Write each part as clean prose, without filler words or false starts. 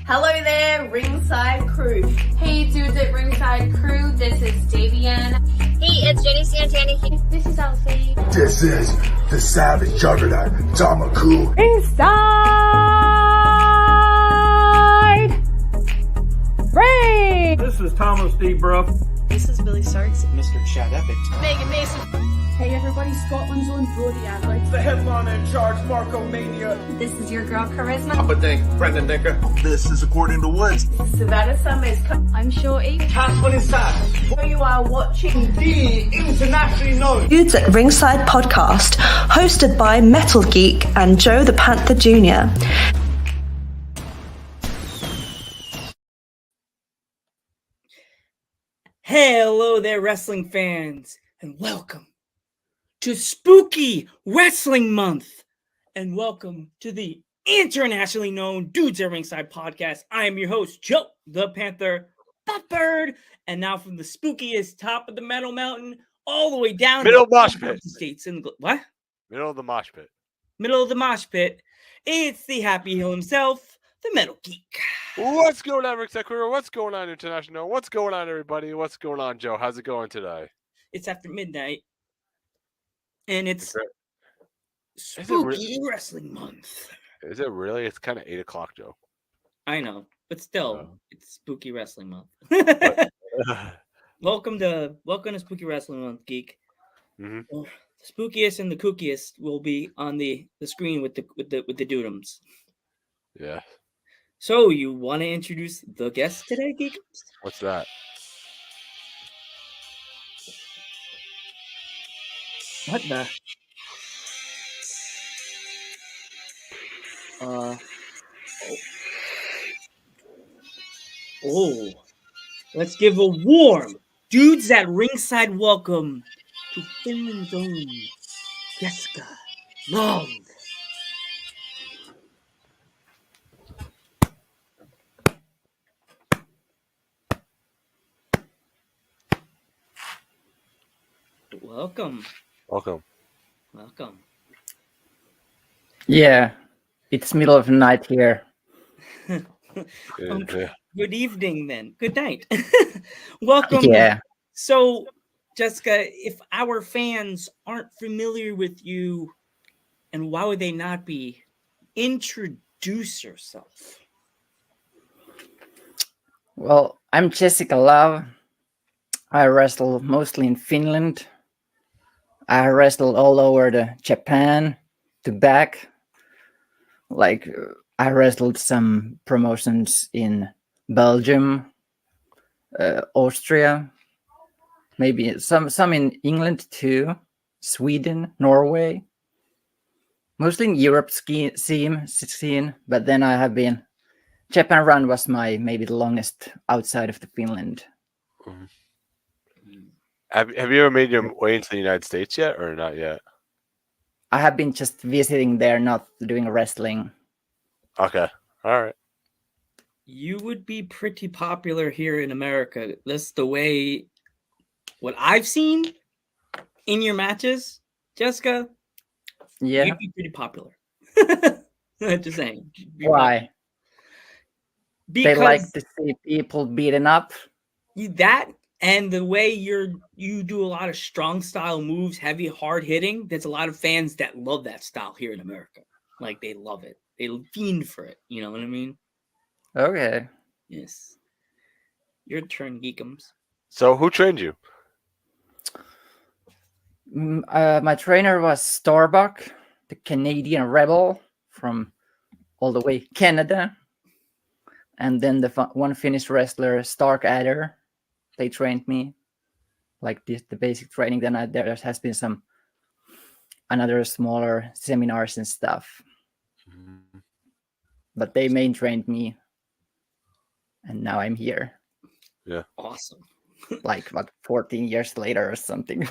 Hello there, Ringside Crew. Hey dudes at Ringside Crew, this is Davian. Hey, it's Jenny Santana. This is Elsie. This is the Savage Juggernaut, Tamaku. Inside Ring! This is Thomas D. Bruff. This is Billy Starks. Mr. Chad Epic. Megan Mason. Hey everybody, Scotland's own Brody Adler. The headliner in charge, Marco Mania. This is your girl Charisma. Papa Dink, Brendan Dinker. This is According to Woods. Savannah Summers. I'm Shorty. Casper inside. You are watching The internationally known Dudes at Ringside podcast, hosted by Metal Geek and Joe the Panther Jr. Hello there, wrestling fans, and welcome to Spooky Wrestling Month, and welcome to the internationally known Dudes at Ringside podcast. I am your host, Joe the Panther Bufford, and now from the spookiest top of the Metal Mountain all the way down Middle to mosh pit. States in what? Middle of the mosh pit. Middle of the mosh pit. It's the Happy Hill himself, the Metal Geek. What's going on, Rick Sakura? What's going on, International? What's going on, everybody? What's going on, Joe? How's it going today? It's after midnight, and it's Is it Spooky Wrestling Month. Is it really? It's kind of 8 o'clock, Joe. I know, but still, it's Spooky Wrestling Month. Yeah. Welcome to Spooky Wrestling Month, Geek. Mm-hmm. Well, the spookiest and the kookiest will be on the screen with the dudums. Yeah. So you want to introduce the guest today, Geek? What's that? What the? Oh. Let's give a warm Dudes at Ringside welcome to Finland's own Jessica Long. Welcome. Yeah, it's middle of the night here. Good evening, then. Good night. Welcome. Yeah. So, Jessica, if our fans aren't familiar with you, and why would they not be, introduce yourself. Well, I'm Jessica Love. I wrestle mostly in Finland. I wrestled all over Japan to back. Like, I wrestled some promotions in Belgium, Austria, maybe some in England too, Sweden, Norway. Mostly in Europe scene, but then I have been. Japan run was maybe the longest outside of Finland. Mm-hmm. Have you ever made your way into the United States yet, or not yet? I have been just visiting there, not doing wrestling. Okay, all right. You would be pretty popular here in America. That's the way. What I've seen in your matches, Jessica. Yeah, you'd be pretty popular. Just saying. Why? Because they like to see people beaten up. That and the way you do a lot of strong style moves, heavy, hard hitting. There's a lot of fans that love that style here in America. Like they love it. They fiend for it. You know what I mean? Okay. Yes. Your turn, Geekums. So who trained you? My trainer was Starbuck, the Canadian rebel from all the way Canada. And then the one Finnish wrestler, Stark Adder, they trained me. Like the basic training. Then there has been some another smaller seminars and stuff. Mm-hmm. But they main trained me. And now I'm here. Yeah. Awesome. Like, 14 years later or something.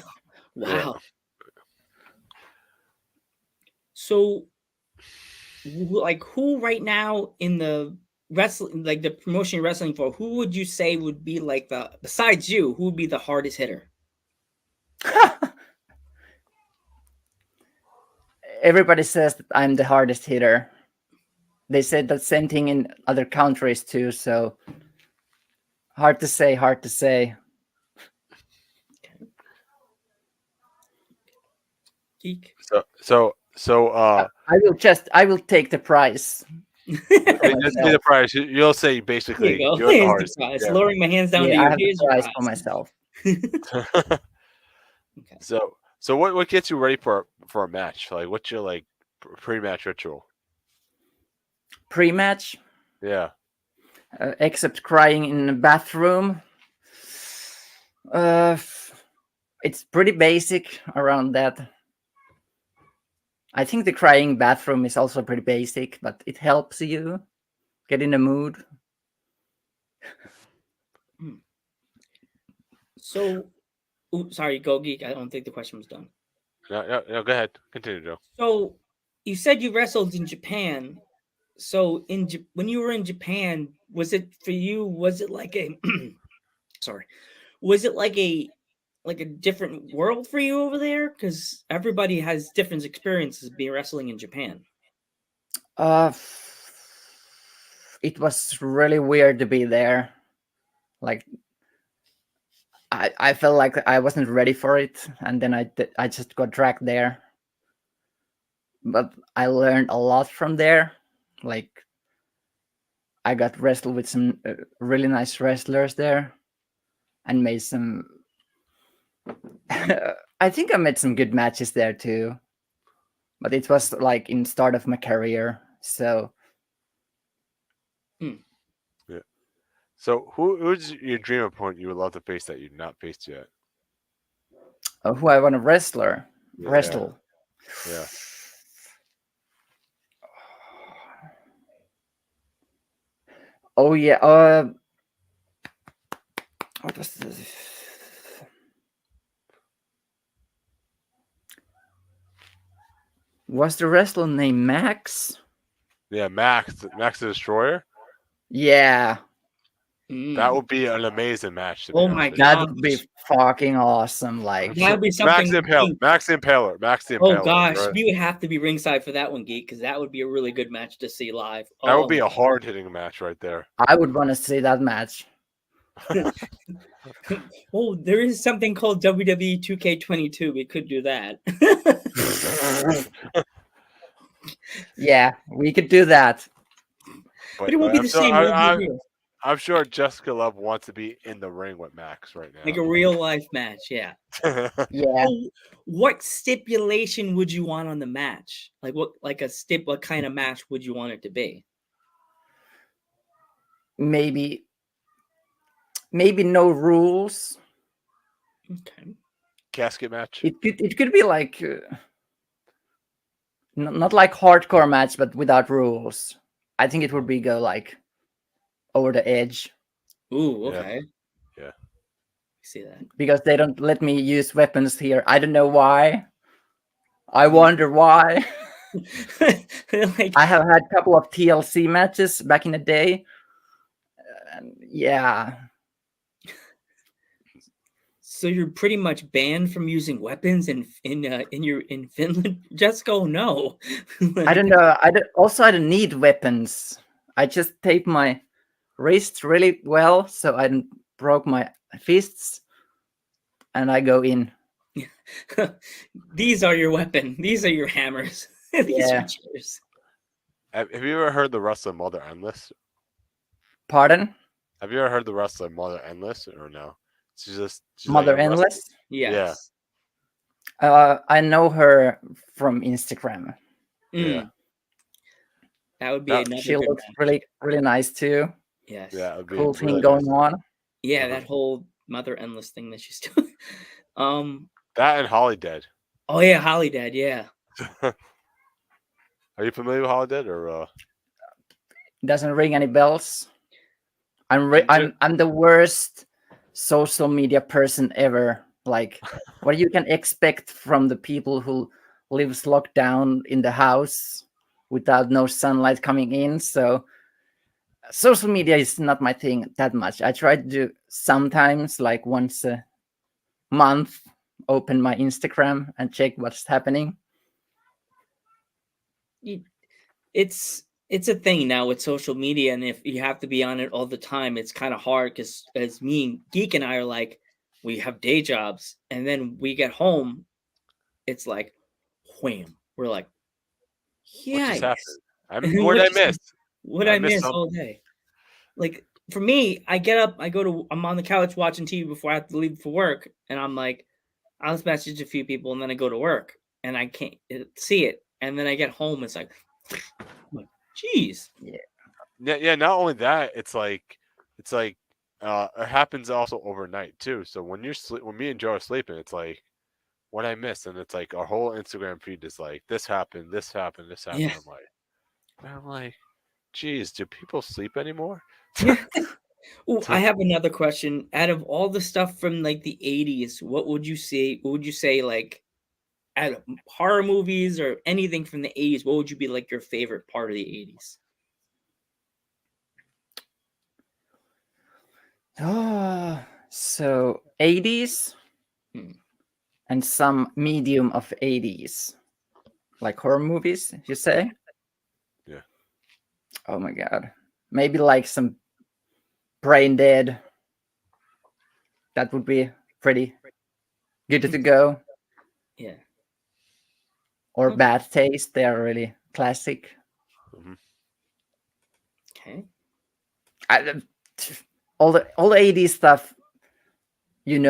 Wow. Yeah. So, like, who right now in the wrestling, like the promotion you're wrestling for, who would you say would be like besides you, who would be the hardest hitter? Everybody says that I'm the hardest hitter. they said that same thing in other countries too. So hard to say. Hard to say. Geek. I will take the prize. Just be the prize. You'll say There basically. you go. You're the Here's hardest. the prize. Yeah. Lowering my hands down to Yeah, you. I have the Here's your prize prize. for myself. Okay. So what gets you ready for a match? Like, what's your like pre-match ritual? Pre-match, Yeah. except crying in the bathroom. It's pretty basic around that. I think the crying bathroom is also pretty basic, but it helps you get in the mood. So, sorry, go Geek. I don't think the question was done. No, go ahead. Continue, Joe. So, you said you wrestled in Japan. So, when you were in Japan, was it for you? Was it like a sorry? Was it like a different world for you over there? Because everybody has different experiences being wrestling in Japan. It was really weird to be there. Like, I felt like I wasn't ready for it, and then I just got dragged there. But I learned a lot from there. Like, I got wrestled with some really nice wrestlers there, and made some. I think I made some good matches there too, but it was like in start of my career. So. Yeah. So who's your dream opponent you would love to face that you've not faced yet? Who I want to wrestle. Yeah. Oh yeah. What was this? Was the wrestler named Max? Yeah, Max the Destroyer. Yeah. That would be an amazing match. Oh my god, that would be fucking awesome! Like, that'd be something. Max the Impaler. Oh gosh, right? we would have to be ringside for that one, Geek, because that would be a really good match to see live. That would be a hard hitting match right there. I would want to see that match. Oh, there is something called WWE 2K22. We could do that. Yeah, we could do that. But it would be the same. I'm sure Jessica Love wants to be in the ring with Max right now. Like a real life match, yeah. Yeah. So what stipulation would you want on the match? Like what kind of match would you want it to be? Maybe no rules. Okay. Casket match. It could be like not like hardcore match, but without rules. I think it would be go like over the edge. Ooh, okay. Yeah. See that. Because they don't let me use weapons here. I don't know why. I wonder why. I have had a couple of TLC matches back in the day. Yeah. So you're pretty much banned from using weapons in Finland, Jessica? Oh, no. I don't know. I don't need weapons. I just tape my wrists really well so I don't broke my fists, and I go in. These are your weapon. These are your hammers. These are chairs. Have you ever heard the wrestler Mother Endless? Pardon? Have you ever heard the wrestler Mother Endless or no? She's Mother Endless? Yes. Yeah. I know her from Instagram. Yeah. That would be another she looks really, really nice too. Yes. Yeah. Cool thing going on. Yeah, that whole Mother Endless thing that she's doing. That and Holly Dead. Oh yeah, Holly Dead, yeah. Are you familiar with Holly Dead or Doesn't ring any bells. I'm the worst social media person ever. Like, what you can expect from the people who lives locked down in the house without no sunlight coming in. So social media is not my thing that much. I try to do sometimes, like once a month, open my Instagram and check what's happening. It's it's a thing now with social media, and if you have to be on it all the time, it's kind of hard because as me and Geek and I are like, we have day jobs, and then we get home, it's like, wham, we're like, What just yeah, happened? What did I miss? What I miss all day? Like for me, I get up, I'm on the couch watching TV before I have to leave for work, and I'm like, I'll just message a few people, and then I go to work, and I can't see it, and then I get home, it's like, jeez. Yeah. Not only that, it's like it happens also overnight too. So when when me and Joe are sleeping, it's like what I missed, and it's like our whole Instagram feed is like this happened, this happened, this happened. Yeah. I'm like, geez, do people sleep anymore? Ooh, I have another question. Out of all the stuff from like the 80s, what would you say like out of horror movies or anything from the 80s, what would you be like your favorite part of the 80s? Oh, so 80s and some medium of 80s. Like horror movies, you say? Yeah. Oh my god. Maybe like some Brain Dead. That would be pretty good to go. Yeah. Or Bad Taste. They are really classic. Okay. All the 80s stuff, you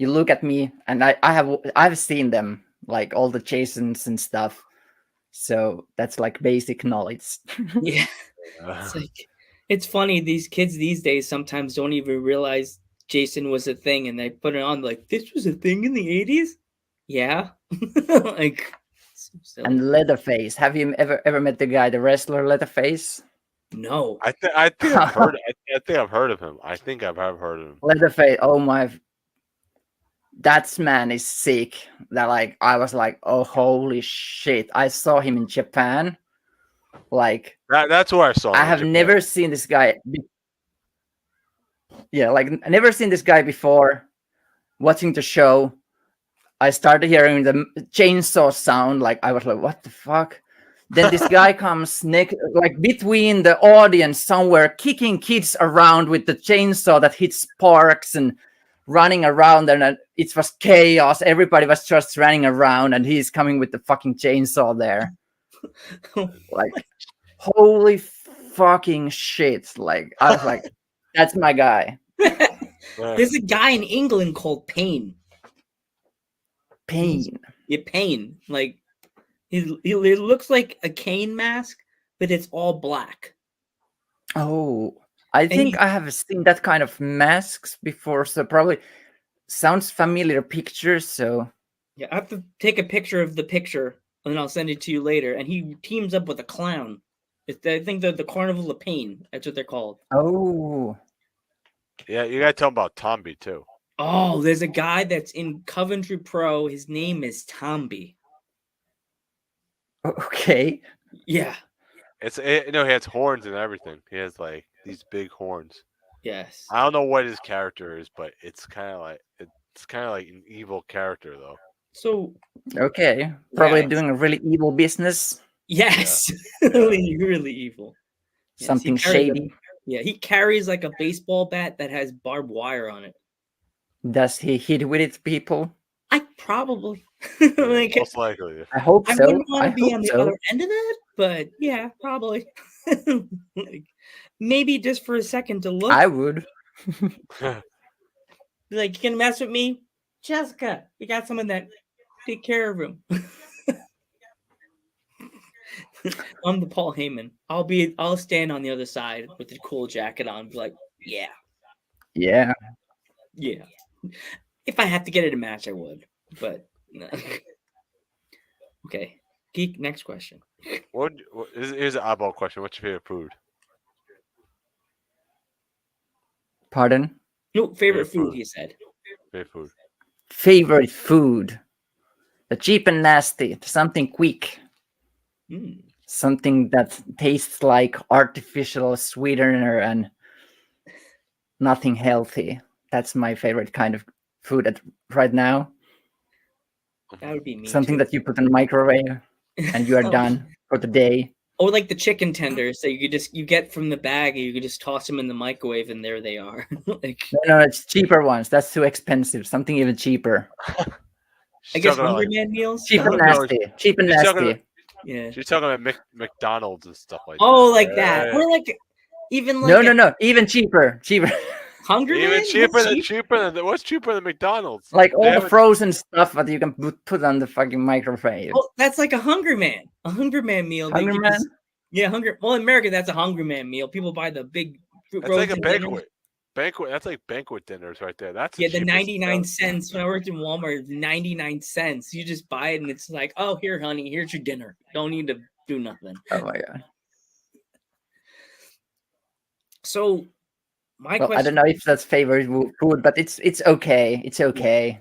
look at me and I've seen them, like all the Jasons and stuff. So that's like basic knowledge. Yeah. It's funny, these kids these days sometimes don't even realize Jason was a thing, and they put it on like, this was a thing in the 80s? Yeah. Like, so and Leatherface. Have you ever met the wrestler Leatherface? No. I think I've heard. I think I've heard of him. I think I've heard of him. Leatherface. Oh my! That man is sick. That like I was like, oh holy shit! I saw him in Japan. Like that's where I saw him. I have never seen this guy. Yeah, like I never seen this guy before. Watching the show, I started hearing the chainsaw sound. Like I was like, what the fuck? Then this guy comes like between the audience somewhere, kicking kids around with the chainsaw that hits sparks and running around, and it was chaos. Everybody was just running around, and he's coming with the fucking chainsaw there. Like, holy fucking shit! Like I was like, that's my guy. There's a guy in England called Pain. Pain. Yeah, Pain. Like. It looks like a cane mask, but it's all black. Oh, I think I have seen that kind of masks before, so probably sounds familiar picture. So yeah, I have to take a picture of the picture, and I'll send it to you later. And he teams up with a clown. I think the Carnival of Pain. That's what they're called. Oh, yeah, you gotta tell him about Tomby too. Oh, there's a guy that's in Coventry Pro. His name is Tomby. Okay. Yeah. He has horns and everything. He has like these big horns. Yes. I don't know what his character is, but it's kind of like an evil character though. So. Okay. Probably doing a really evil business. Yes. really evil. Yes, something shady. He carries like a baseball bat that has barbed wire on it. Does he hit with it, people? I probably. Like, most likely. I hope so. I wouldn't want to be on the other end of that, but yeah, probably. Like, maybe just for a second to look. I would. Like, you can mess with me? Jessica, we got someone that take care of him. I'm the Paul Heyman. I'll stand on the other side with the cool jacket on, be like, yeah. Yeah. Yeah. If I had to get it a match, I would. But no. Okay. Geek, next question. Here's an oddball question. What's your favorite food? Pardon? No, favorite food, he said. Favorite food. Favorite food. The cheap and nasty. Something quick. Something that tastes like artificial sweetener and nothing healthy. That's my favorite kind of food right now. That would be me. Something that you put in the microwave and you are done for the day. Or like the chicken tenders that you get from the bag and you could just toss them in the microwave and there they are. Like, No, it's cheaper ones. That's too expensive. Something even cheaper. I guess Hungry Man meals. Cheap and No, nasty. Cheap and she's talking nasty. Yeah. She's talking about McDonald's and stuff like Oh, that. like that. Yeah. Or like even like No. Even cheaper. Cheaper. Hungry Even Man? cheaper What's than cheap? what's cheaper than McDonald's? Like all They the haven't- frozen stuff that you can put on the fucking microwave. Oh, that's like a Hungry Man. A Hungry Man meal. that Hungry you Man? just- Yeah, Hungry. Well, in America, that's a Hungry Man meal. People buy the big. That's like a frozen dinners. banquet. That's like banquet dinners right there. That's Yeah, the cheapest 99 stuff. cents. When I worked in Walmart, 99 cents. You just buy it and it's like, oh, here, honey, here's your dinner. Don't need to do nothing. Oh my god. So, my Well, question. I don't know if that's favorite food, but it's okay. It's okay.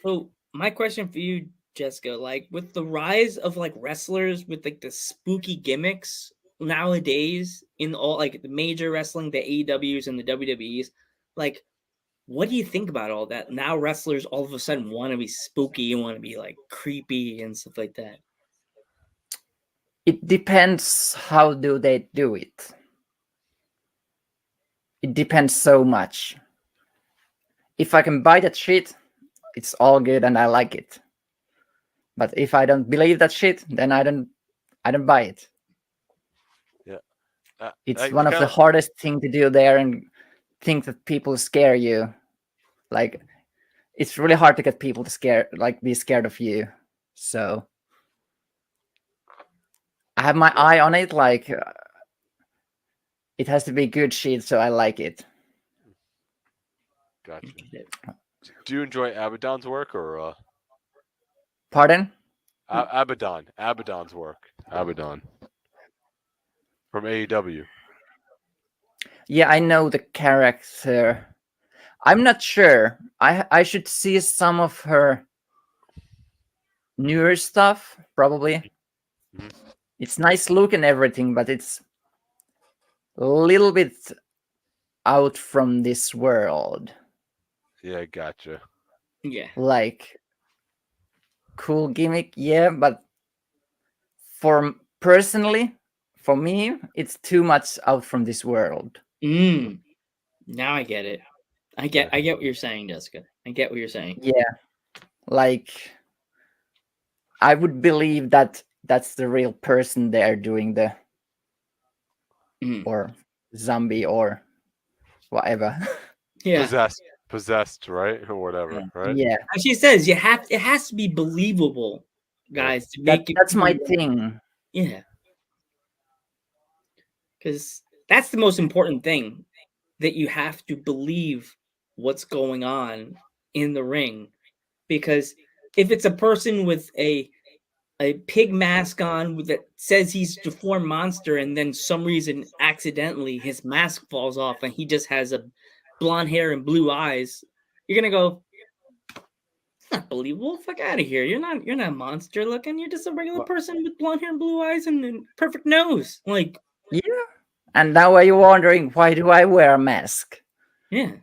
So, my question for you, Jessica, like with the rise of like wrestlers with like the spooky gimmicks nowadays in all like the major wrestling, the AEWs and the WWEs, like what do you think about all that? Now wrestlers all of a sudden want to be spooky and want to be like creepy and stuff like that. It depends how do they do it. It depends so much. If I can buy that shit, it's all good and I like it. But if I don't believe that shit, then I don't buy it. It's Like, one of the kinda- hardest thing to do there and think that people scare you. Like it's really hard to get people to be scared of you. So I have my eye on it. Like it has to be good shit, so I like it. Gotcha. Do you enjoy Abaddon's work or Pardon? Abaddon's work? Abaddon from AEW. Yeah, I know the character. I'm not sure. I should see some of her newer stuff, probably. Mhm. It's nice look and everything, but it's a little bit out from this world. Yeah, gotcha. Yeah. Like cool gimmick, yeah, but personally, for me, it's too much out from this world. Now I get it. I get what you're saying, Jessica. I get what you're saying. Yeah, like I would believe that that's the real person there doing the or zombie or whatever. Yeah. Possessed, right? Or whatever, right? Yeah, As she says, it has to be believable, guys, to make it. that's my feel- thing. Yeah. Because that's the most important thing, that you have to believe what's going on in the ring. Because if it's a person with a pig mask on that says he's a deformed monster and then some reason accidentally his mask falls off and he just has a blonde hair and blue eyes, you're gonna go, it's not believable. Fuck out of here. You're not a monster looking. You're just a regular person with blonde hair and blue eyes and a perfect nose. Like, Yeah, and now are you wondering why do I wear a mask? yeah.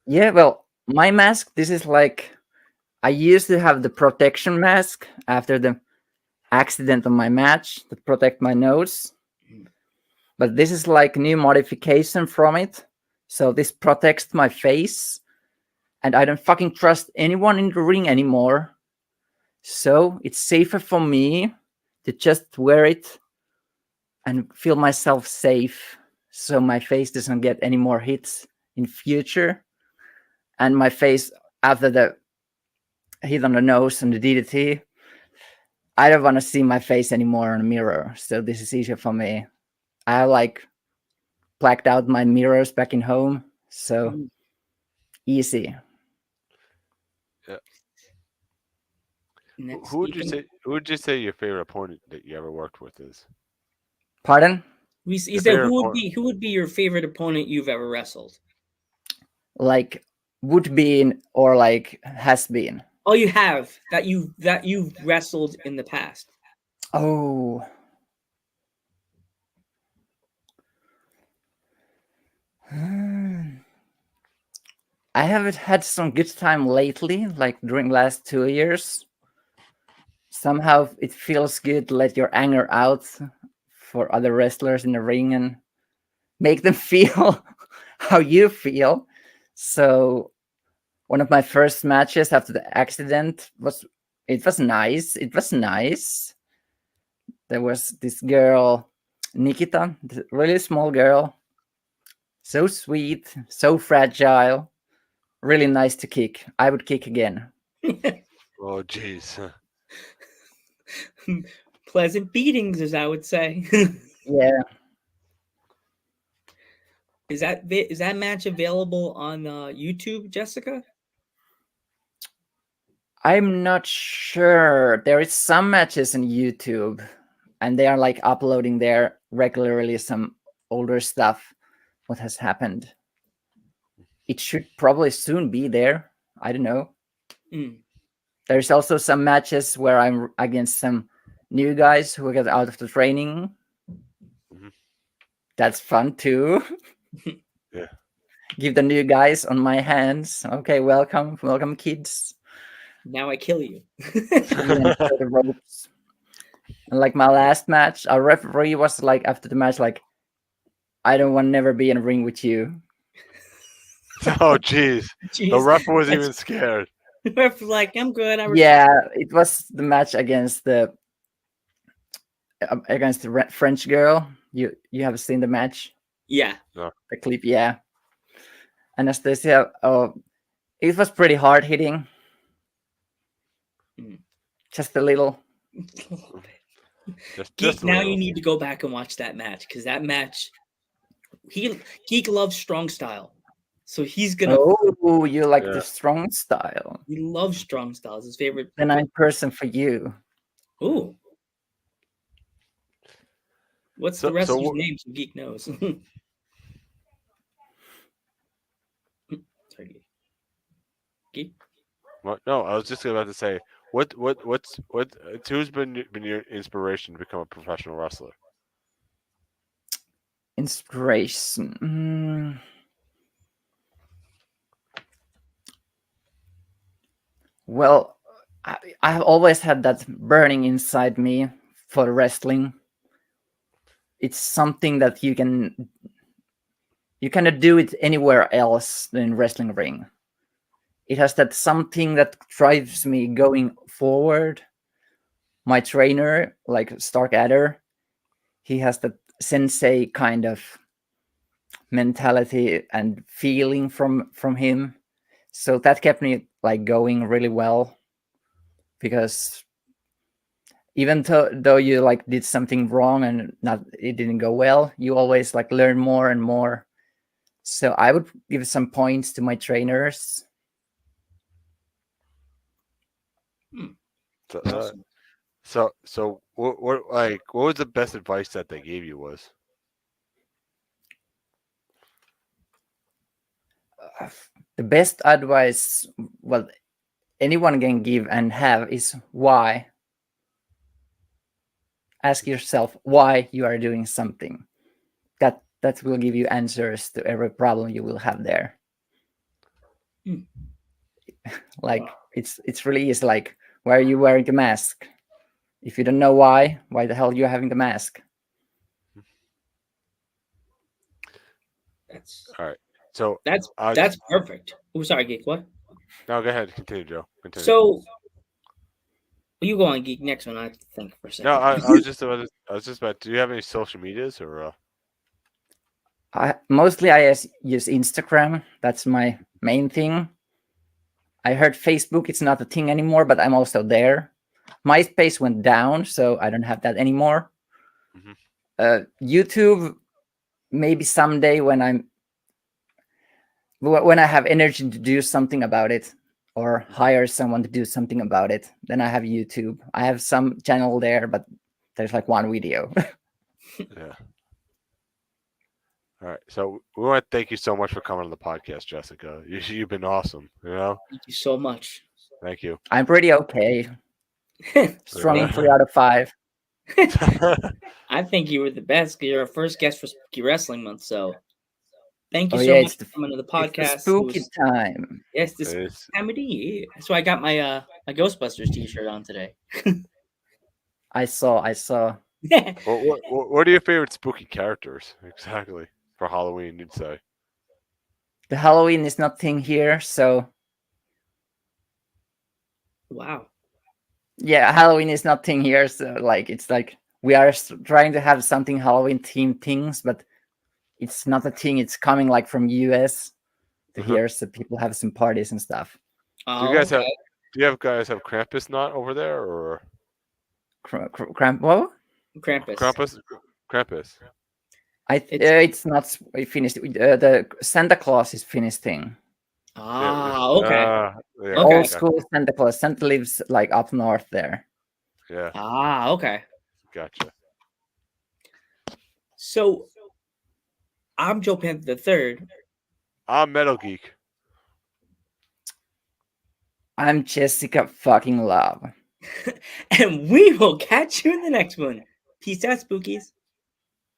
Yeah, well, my mask, this is like I used to have the protection mask after the accident on my match to protect my nose. But this is like new modification from it. So this protects my face. And I don't fucking trust anyone in the ring anymore. So it's safer for me to just wear it and feel myself safe. So my face doesn't get any more hits in future. And my face after the hit on the nose and the DDT, I don't want to see my face anymore in a mirror. So this is easier for me. I like blacked out my mirrors back in home. So easy. Yeah. Next, Who would you say your favorite opponent that you ever worked with is? Pardon? He Your said, favorite who would be your favorite opponent you've ever wrestled? Like would be or like has been. Oh, you have that you've wrestled in the past. Oh. I haven't had some good time lately, like during last 2 years. somehow it feels good to let your anger out for other wrestlers in the ring and make them feel how you feel. So one of my first matches after the accident was nice. It was nice. There was this girl, Nikita, this really small girl, so sweet, so fragile, really nice to kick. I would kick again. Oh, jeez. Pleasant beatings, as I would say. Yeah. Is that match available on YouTube, Jessica? I'm not sure. There is some matches on YouTube, and they are like uploading there regularly some older stuff. What has happened? It should probably soon be there. I don't know. Mm. There's also some matches where I'm against some new guys who get out of the training. Mhm. That's fun too. Yeah. Give the new guys on my hands. Okay, welcome, kids. Now I kill you. The ropes. And like my last match, our referee was like after the match, like, I don't want to never be in a ring with you. Oh, jeez. The Jeez. ref wasn't even scared. Ref was like, I'm good. Yeah, it was the match against the French girl. You have seen the match? Yeah. The clip, yeah. Anastasia, it was pretty hard hitting. Mm. Just a little. Just a now little. you need to go back and watch that match, because that match, Geek loves strong style. So he's gonna. Oh, you like Yeah. the strong style. He loves strong style. It's his favorite. Then I'm person for you. Ooh. What's So- the rest so of his wh- name so Geek knows? Sorry, Geek. What? No, I was just about to say, who's been your inspiration to become a professional wrestler? Inspiration. Well, I have always had that burning inside me for wrestling. It's something that you cannot do it anywhere else than in wrestling ring. It has that something that drives me going forward. My trainer, like Stark Adder, he has that sensei kind of mentality and feeling from him. So that kept me like going really well, because even though you like did something wrong and it didn't go well, you always like learn more and more. So I would give some points to my trainers. So what was the best advice that they gave you was? The best advice, well, anyone can give and have is why. Ask yourself why you are doing something. That will give you answers to every problem you will have there. Like it's really easy. Like, why are you wearing the mask? If you don't know why the hell are you having the mask? That's All right. So that's perfect. Oh, sorry, Geek. What? no, go ahead. Continue, Joe. Continue. So you go on, Geek. Next one. I have to think for a second. No, I was just about. Do you have any social medias or? Mostly I use Instagram. That's my main thing. I heard Facebook, it's not a thing anymore, but I'm also there. MySpace went down, so I don't have that anymore. Mhm. YouTube, maybe someday when I have energy to do something about it, or hire someone to do something about it, then I have YouTube. I have some channel there, but there's like one video. Yeah. All right. So we want to thank you so much for coming on the podcast, Jessica. You've been awesome. You know. Thank you so much. Thank you. I'm pretty okay. Strong 3 out of 5. I think you were the best. You're our first guest for Spooky Wrestling Month, so thank you Oh, so yeah, much it's for coming to the It's podcast. the spooky time. Yes, this It's- time of the year. So I got my my Ghostbusters T-shirt on today. I saw. What are your favorite spooky characters exactly for Halloween? You'd say. The Halloween is not thing here, so Wow. yeah, Halloween is not thing here. So like, it's like we are trying to have something Halloween themed things, but it's not a thing. It's coming like from US to here, so people have some parties and stuff. Do you guys have? Do you guys have Krampus not over there or What? Krampus. Krampus. It's not finished. The Santa Claus is finished thing. Okay. Old school Santa Claus. Santa lives like up north there. Yeah. Okay. Gotcha. So, I'm Joe Panther III. I'm Metal Geek. I'm Jessica fucking Love. And we will catch you in the next one. Peace out, spookies.